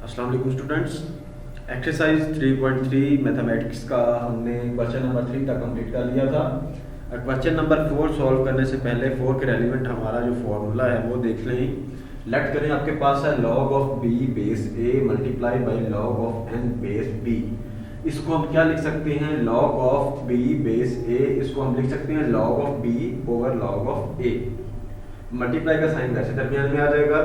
अस्सलाम वालेकुम students. Exercise 3.3 mathematics का हमने क्वेश्चन नंबर 3 तक कंप्लीट कर लिया था। क्वेश्चन नंबर 4 सॉल्व करने से पहले 4 के रेलिवेंट हमारा जो फॉर्मूला है वो देख लें। लेट करें आपके पास है log of b base a multiply by log of n base b। इसको हम क्या लिख सकते हैं? log of b base a, इसको हम लिख सकते हैं log of b over log of a। Multiply का साइन वैसे दरमियान में आ जाएगा।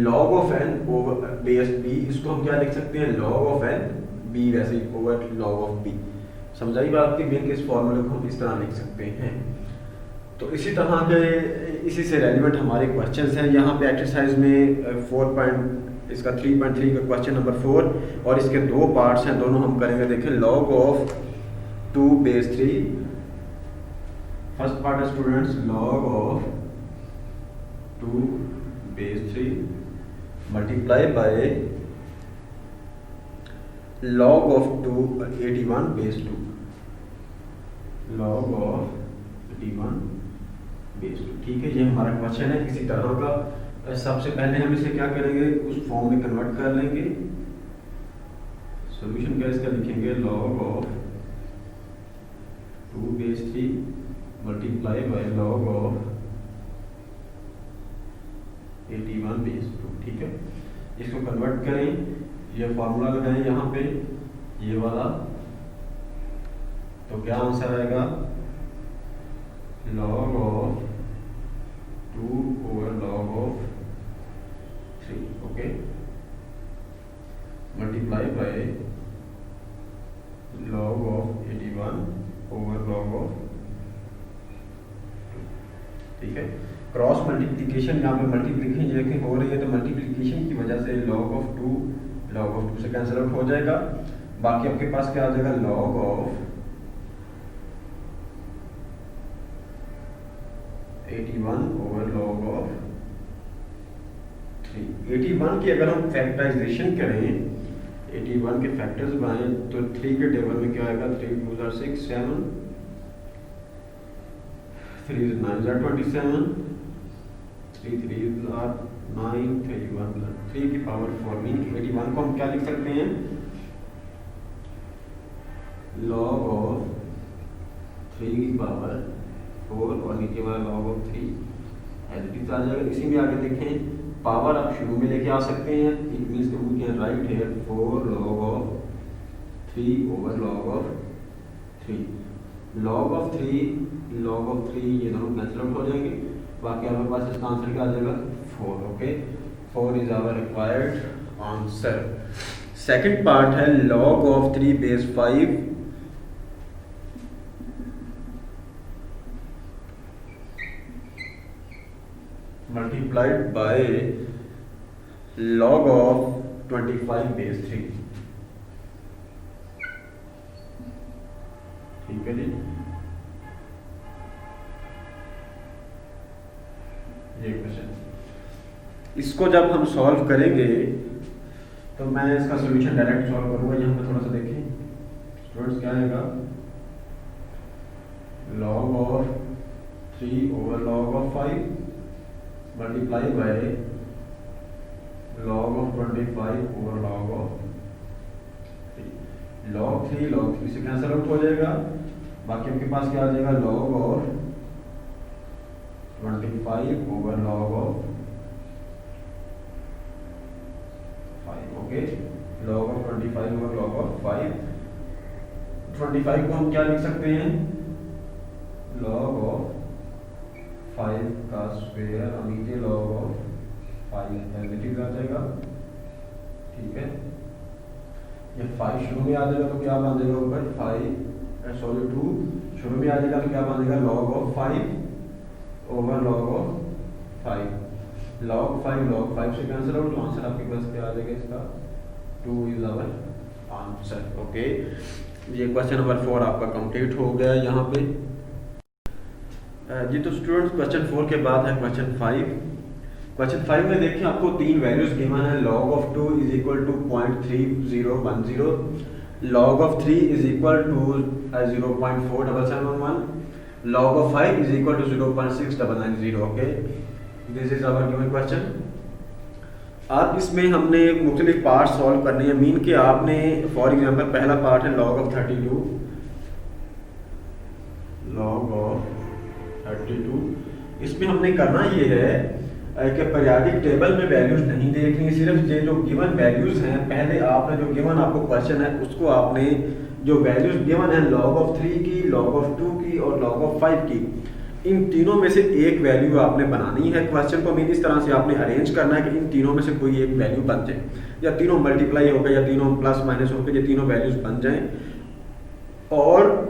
log of n over base b, इसको हम क्या लिख सकते हैं? log ऑफ n b वैसे ही ओवर log ऑफ b। समझाई बात की बिल के इस फॉर्मूले को हम इस तरह लिख सकते हैं। तो इसी तरह के इसी से रेलिवेंट हमारे क्वेश्चंस हैं। यहाँ पे एक्सरसाइज में 4 पॉइंट इसका 3.3 का क्वेश्चन नंबर 4 और इसके दो पार्ट्स हैं, दोनों हम करेंगे। देखें log of 2 base 3। First part है students log of 2 base 3 multiply by log of 81 base 2। log of 81 base 2, ठीक है। ये हमारा क्वेश्चन है किसी तरह का। सबसे पहले हम इसे क्या करेंगे? उस फॉर्म में कन्वर्ट कर लेंगे। सॉल्यूशन क्या इसका लिखेंगे? log of 2 base 3 multiply by log of 81 base 2, ठीक है। इसको कन्वर्ट करें, ये फार्मूला लगाएं यहाँ पे, ये वाला। तो क्या आंसर आएगा? log of 2 over log of 3, okay, multiply by log of 81 over log of 2, ठीक है। क्रॉस मल्टीप्लिकेशन यहाँ पे मल्टीप्लिकेशन हो रही है, तो मल्टीप्लिकेशन की वजह से log ऑफ 2 से कैंसिल आउट हो जाएगा। बाकी आपके पास क्या आ जाएगा? log of 81 over log of 3। 81 की अगर हम फैक्टराइजेशन करें, 81 के फैक्टर्स बनाएं, तो 3 के टेबल में क्या आएगा? 3 2 are 6 7 3 is 9 are 27 3 3 are 9 3 1 3 की पावर 4 मीन 81 को हम क्या लिख सकते हैं? log ऑफ 3 की पावर 4 और नीचे वाला log of 3 as it is आ जाएगा। इसी में आगे देखें, पावर आप शुरू में लेके आ सकते हैं। इट मींस कि we can write here 4 log of 3 over log of 3। log of 3 ये दोनों कैंसिल आउट हो जाएंगे। बाकी आपके पास इसका आंसर क्या आ जाएगा? 4, okay. 4 is our required answer. Second part है log of 3 base 5 multiplied by log of 25 base 3, ठीक है जी। ये क्वेश्चन, इसको जब हम सॉल्व करेंगे तो मैं इसका सॉल्यूशन डायरेक्ट सॉल्व करूंगा। यहाँ पे थोड़ा सा देखें स्टूडेंट्स, क्या आएगा? log of 3 over log of 5 multiply by log of 25 over log of 3। log 3 से कैंसिल आउट हो जाएगा। बाकी आपके पास क्या आ जाएगा? log of 25 over log of 5, okay. log of 25 over log of 5। 25 को हम क्या लिख सकते हैं? log ऑफ 5 का स्क्वायर और नीचे log of 5 as it is आ जाएगा, ठीक है। ये 5 शुरू में आ जाएगा तो क्या बन जाएगा? ऊपर 2 शुरू में आ जाएगा तो क्या बन जाएगा? log of 5 over log of 5। log 5 से कैंसिल आउट, तो आंसर आपके पास क्या आ जाएगा? इसका 2 इज आवर आंसर, ओके। ये क्वेश्चन नंबर 4 आपका कंप्लीट हो गया यहाँ पे जी। तो स्टूडेंट्स, क्वेश्चन 4 के बाद है क्वेश्चन 5। क्वेश्चन 5 में देखिए आपको तीन वैल्यूज गिवन है। log of 2 is equal to 0.3010, log of 3 is equal to 0.4711, log of 5 is equal to 0.6990, okay. This is our given question. अब इसमें हमने मुख्तलिफ पार्ट सॉल्व करने हैं। मीन के आपने फॉर एग्जांपल पहला पार्ट है लॉग ऑफ 32, लॉग ऑफ 32। इसमें हमने करना ये है कि पीरियोडिक टेबल में वैल्यूज नहीं देखनी, सिर्फ ये जो गिवन वैल्यूज हैं, पहले आपने जो गिवन आपको क्वेश्चन है उसको आपने जो वैल्यूज गिवन है लॉग ऑफ 3 की, लॉग ऑफ 2 की और लॉग ऑफ 5 की, इन तीनों में से एक वैल्यू आपने बनानी है। क्वेश्चन को मीन इस तरह से आपने अरेंज करना है कि इन तीनों में से कोई एक वैल्यू बन जाए, या तीनों मल्टीप्लाई हो गए या तीनों प्लस माइनस हो गए, ये तीनों वैल्यूज बन जाएं। और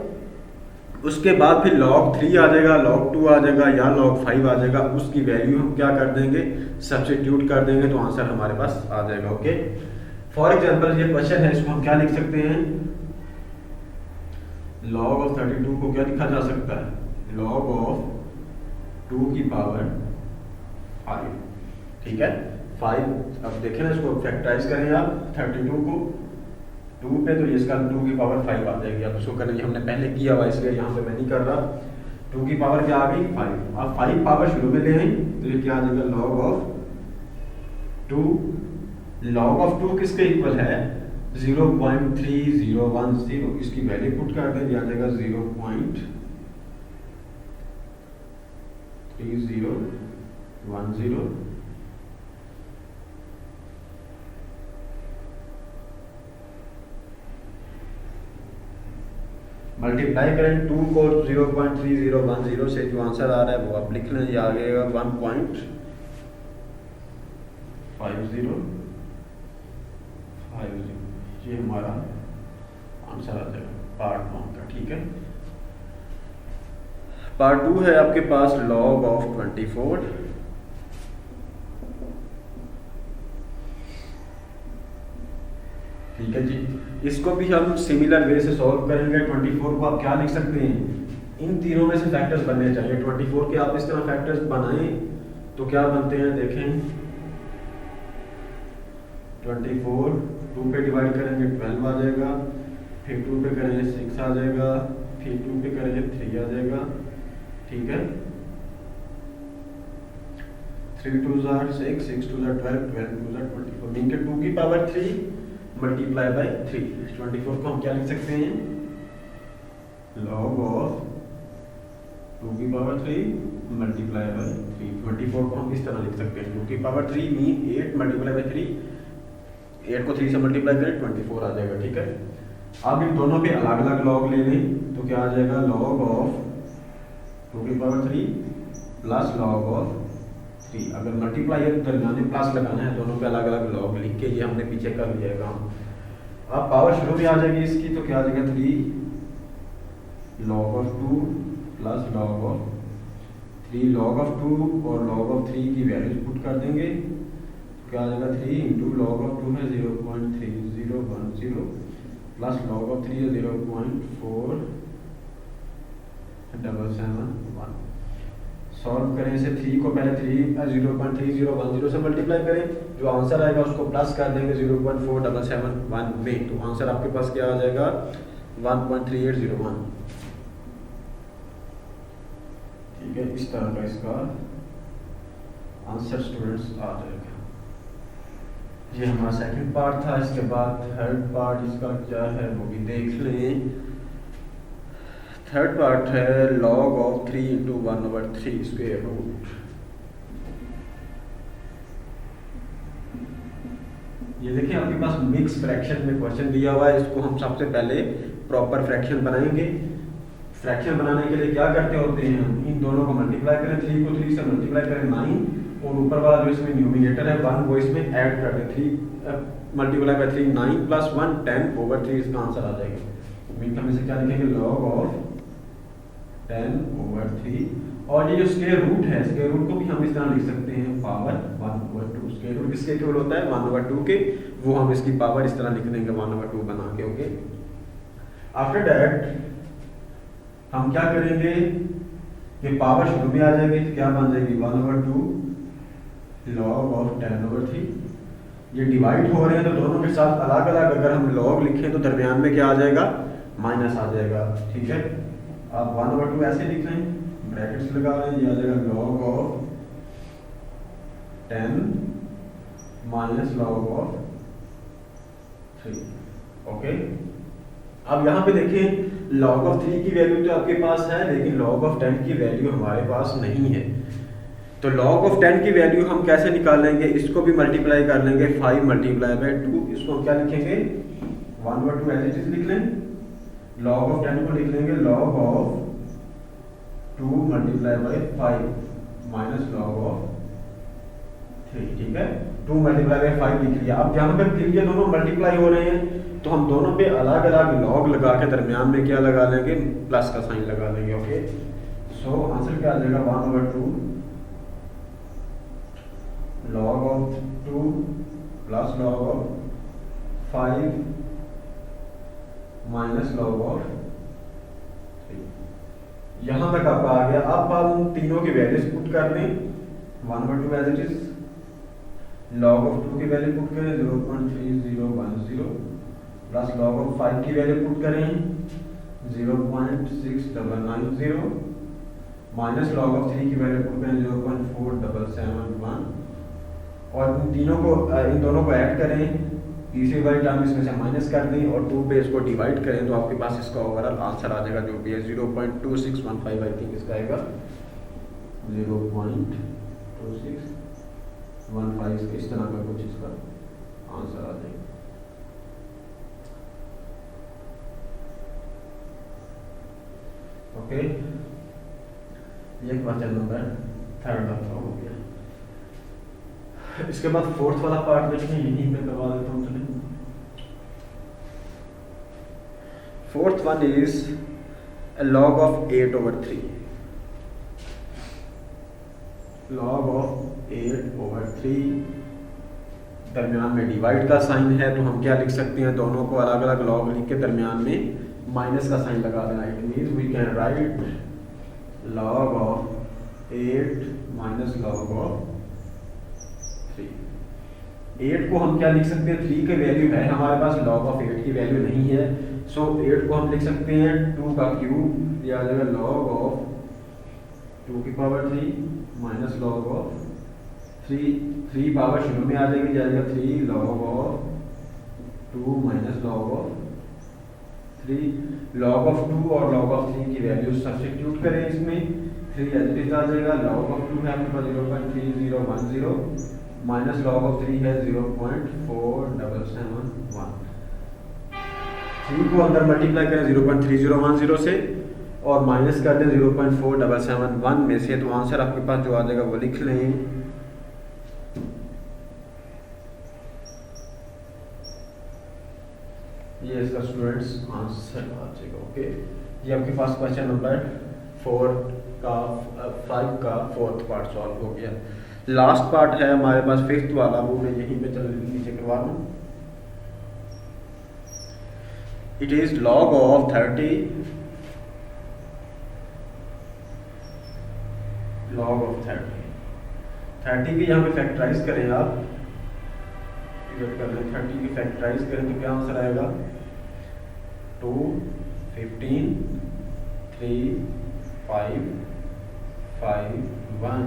उसके बाद फिर log 3 आ जाएगा, log 2 आ जाएगा या log 5 आ जाएगा, उसकी वैल्यू हम क्या कर देंगे, सब्स्टिट्यूट कर देंगे, तो आंसर हमारे पास आ जाएगा। ओके, फॉर एग्जांपल ये क्वेश्चन है, इसको हम क्या लिख सकते हैं, log ऑफ 32 को क्या लिखा जा सकता है, log ऑफ 2 की पावर 5। ठीक है, 5। अब देखें ना, इसको फैक्टराइज करें आप 32 को 2 पे, तो इसका 2 की पावर 5 आ जाएगी। अब इसको करेंगे, हमने पहले किया हुआ इसलिए यहाँ पे मैं नहीं कर रहा। 2 की पावर क्या आ गई, 5। अब 5 पावर शुरू में ले आई तो ये क्या आ जाएगा, log ऑफ 2। log ऑफ 2 किसके इक्वल है, 0.3010। इसकी वैल्यू पुट कर दें, आ जाएगा 0.3010। मल्टीप्लाई करें 2 को 0.3010 से, जो आंसर आ रहा है वो आप लिख लें, ये आ गया 1.5050। ये हमारा आंसर आ जाएगा पार्ट 1 का। ठीक है, पार्ट 2 है आपके पास log ऑफ 24। ठीक है जी, इसको भी हम सिमिलर वे से सॉल्व करेंगे। 24 को आप क्या लिख सकते हैं, इन तीनों में से फैक्टर्स बनने चाहिए। 24 के आप इस तरह फैक्टर्स बनाएं तो क्या बनते हैं, देखें 24 2 पे डिवाइड करेंगे 12 आ जाएगा, फिर 2 पे करेंगे 6 आ जाएगा, फिर 2 पे करेंगे 3 आ जाएगा। ठीक है, 3 2 6, 6 2 12, 12 2 24। मीन के 2 की पावर 3 मल्टीप्लाई बाय 3। 24 को हम क्या लिख सकते हैं, log ऑफ 2 की पावर 3 मल्टीप्लाई बाय 3। 24 को हम इस तरह लिख सकते हैं, 2 की पावर 3 मीन 8 मल्टीप्लाई बाय 3। 8 को 3 से मल्टीप्लाई करें 24 आ जाएगा। ठीक है, अब इन दोनों पे अलग अलग log ले लें तो क्या आ जाएगा, log ऑफ 2 की पावर 3 प्लस log ऑफ 3। अगर मल्टीप्लाई दरमियान में प्लस लगाना है, दोनों पे अलग अलग log लिख के, ये हमने पीछे कर लिया है काम। अब पावर शुरू में आ जाएगी इसकी, तो क्या आ जाएगा 3 log of 2 plus log of 3। log of 2 और log ऑफ 3 की वैल्यूज पुट कर देंगे, तो क्या आ जाएगा 3 इंटू log ऑफ 2 है 0.3010 प्लस log ऑफ 3 है 0.4771। सॉल्व करें इसे, 3 को पहले 0.3010 से मल्टीप्लाई करें, जो आंसर आएगा उसको प्लस कर देंगे 0.4771 में, तो आंसर आपके पास क्या आ जाएगा 1.3801। ठीक है, इस तरह का इसका आंसर स्टूडेंट्स आ जाएगा। ये हमारा सेकंड पार्ट था। इसके बाद थर्ड पार्ट इसका क्या है वो भी देख लें। थर्ड पार्ट है log of 3 into 1/3 square root. ये देखिए आपके पास मिक्स फ्रैक्शन में क्वेश्चन दिया हुआ है, इसको हम सबसे पहले प्रॉपर फ्रैक्शन बनाएंगे। फ्रैक्शन बनाने के लिए क्या करते होते हैं, इन दोनों को मल्टीप्लाई करें, 3 को 3 से मल्टीप्लाई करें 9, और ऊपर वाला जो इसमें न्यूमिनेटर है 1 वो इसमें ऐड कर दें। 3 मल्टीप्लाई बाय 3 9 प्लस 1 10/3 इसका आंसर आ जाएगा। मीन हम इसे क्या लिखेंगे, log ऑफ 10/3। और ये जो स्क्वायर रूट है, स्क्वायर रूट को भी हम इस तरह लिख सकते हैं पावर 1/2। स्क्वायर रूट किसके इक्वल होता है, 1/2 के, वो हम इसकी पावर इस तरह लिख देंगे 1/2 बना के। ओके, आफ्टर दैट हम क्या करेंगे, ये पावर शुरू में आ जाएगी तो क्या बन जाएगी 1/2 log ऑफ 10/3। ये डिवाइड हो रहे हैं तो दोनों के साथ अलग अलग अगर हम log लिखें तो दरमियान में क्या आ जाएगा, माइनस आ जाएगा। ठीक है, आप 1/2 ऐसे लिख रहे हैं, ब्रैकेट्स लगा रहे हैं, ये आ जाएगा log of 10 minus log of 3। Okay, अब यहाँ पे देखिए लॉग ऑफ 3 की वैल्यू तो आपके पास है, लेकिन लॉग ऑफ 10 की वैल्यू हमारे पास नहीं है। तो लॉग ऑफ 10 की वैल्यू हम कैसे निकालेंगे, इसको भी मल्टीप्लाई कर लेंगे 5 मल्टीप्लाई बाय 2। इसको हम क्या लिखेंगे 1/2 एज इट इज लिख लें। लॉग ऑफ 10 को लिख लेंगे log of 2 multiply by 5 minus log of 3। ठीक है, 2 मल्टीप्लाई बाय 5 लिख लिया। अब यहाँ पे फिर ये दोनों मल्टीप्लाई हो रहे हैं तो हम दोनों पे अलग अलग लॉग लगा के दरमियान में क्या लगा लेंगे, प्लस का साइन लगा लेंगे। ओके, सो आंसर क्या आ जाएगा 1/2 log of 2 plus log of 5 minus log of 3। यहां तक आपका आ गया। अब हम तीनों की वैल्यूज पुट कर दें 1/2 as it is. log of 2 की वैल्यू पुट करें 0.3010 प्लस log ऑफ 5 की वैल्यू पुट करें 0.6990 माइनस log ऑफ 3 की वैल्यू पुट करें 0.4771 और इन दोनों को ऐड करें, तीसरी वाली टर्म इसमें से माइनस कर दें और 2 पे इसको डिवाइड करें तो आपके पास इसका ओवरऑल आंसर आ जाएगा जो भी है 0.2615। आई थिंक इसका आएगा 0.2615, इस तरह का कुछ इसका आंसर आ जाएगा। ओके, ये क्वेश्चन नंबर 3 आपका हो गया। इसके बाद 4th वाला पार्ट देखिए, यहीं पे करवा देता हूँ। चलिए 4th one is log of 8/3। log of 8/3 दरमियान में डिवाइड का साइन है तो हम क्या लिख सकते हैं, दोनों को अलग अलग log लिख के दरमियान में माइनस का साइन लगा देना। It means we can write log of 8 minus log of 3। 8 को हम क्या लिख सकते हैं, 3 की वैल्यू है हमारे पास, log ऑफ 8 की वैल्यू नहीं है। सो 8 को हम लिख सकते हैं 2 का क्यूब, यह आ जाएगा log ऑफ 2 की power 3 minus log of 3 power शुरू में आ जाएगी, जाएगा 3 log of 2 minus log of 3। log of 2 और log ऑफ 3 की वैल्यू सब्स्टिट्यूट करें इसमें, 3 एज इट इज आ जाएगा। log ऑफ 2 है आपके पास 0.3010 माइनस log ऑफ 3 है 0.4771। 3 को अंदर मल्टीप्लाई करें 0.3010 से और माइनस कर दें 0.4771 में से, तो आंसर आपके पास जो आ जाएगा वो लिख लें। ये इसका स्टूडेंट्स आंसर आ जाएगा। ओके, ये आपके पास क्वेश्चन नंबर 5 का 4th पार्ट सॉल्व हो गया। लास्ट पार्ट है हमारे पास 5th वाला, वो मैं यहीं पे चल नीचे करवा दूं। It is log of 30 log of 30 की यहाँ पे फैक्टराइज करें आप, कर लें 30 की फैक्टराइज करें तो क्या आंसर आएगा 2 15 3 5 5 1।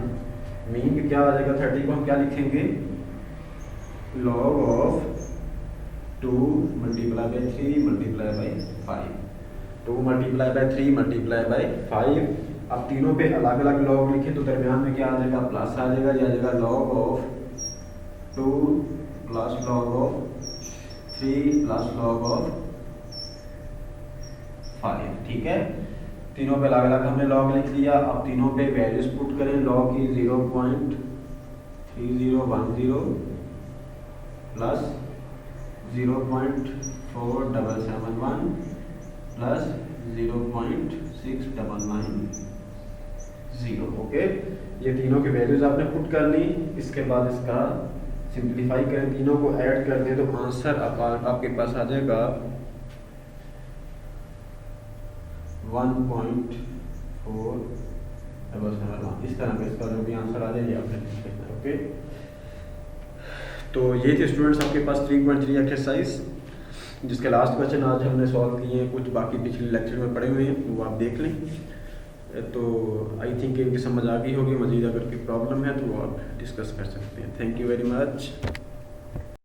मीन क्या आ जाएगा, 30 को हम क्या लिखेंगे log of 2 multiply by 3 multiply bye 5। 2 multiply by 3 multiply bye 5। अब तीनों पे अलग अलग log लिखे तो दरमियान में क्या आ जाएगा, प्लस आ जाएगा, ये आ जाएगा log of 2 plus log of 3 plus log of 5। ठीक है, तीनों पे अलग अलग हमने log लिख लिया। अब तीनों पे वैल्यूज पुट करें, log की 0.3010 प्लस 0.4771 प्लस 0.6990। ओके, ये तीनों की वैल्यूज आपने पुट कर ली। इसके बाद इसका सिंप्लीफाई करें, तीनों को ऐड कर दें तो आंसर आपके पास आ जाएगा 1.477। इस तरह का इसका जो भी आंसर आ जाए आपने लिख लेना। ओके, तो ये थे स्टूडेंट्स आपके पास 3.3 एक्सरसाइज, जिसके लास्ट क्वेश्चन आज हमने सॉल्व किए हैं, कुछ बाकी पिछले लेक्चर में पढ़े हुए हैं वो आप देख लें। तो आई थिंक इनकी समझ आ गई होगी। मज़ीद अगर कोई प्रॉब्लम है तो आप डिस्कस कर सकते हैं। Thank you very much.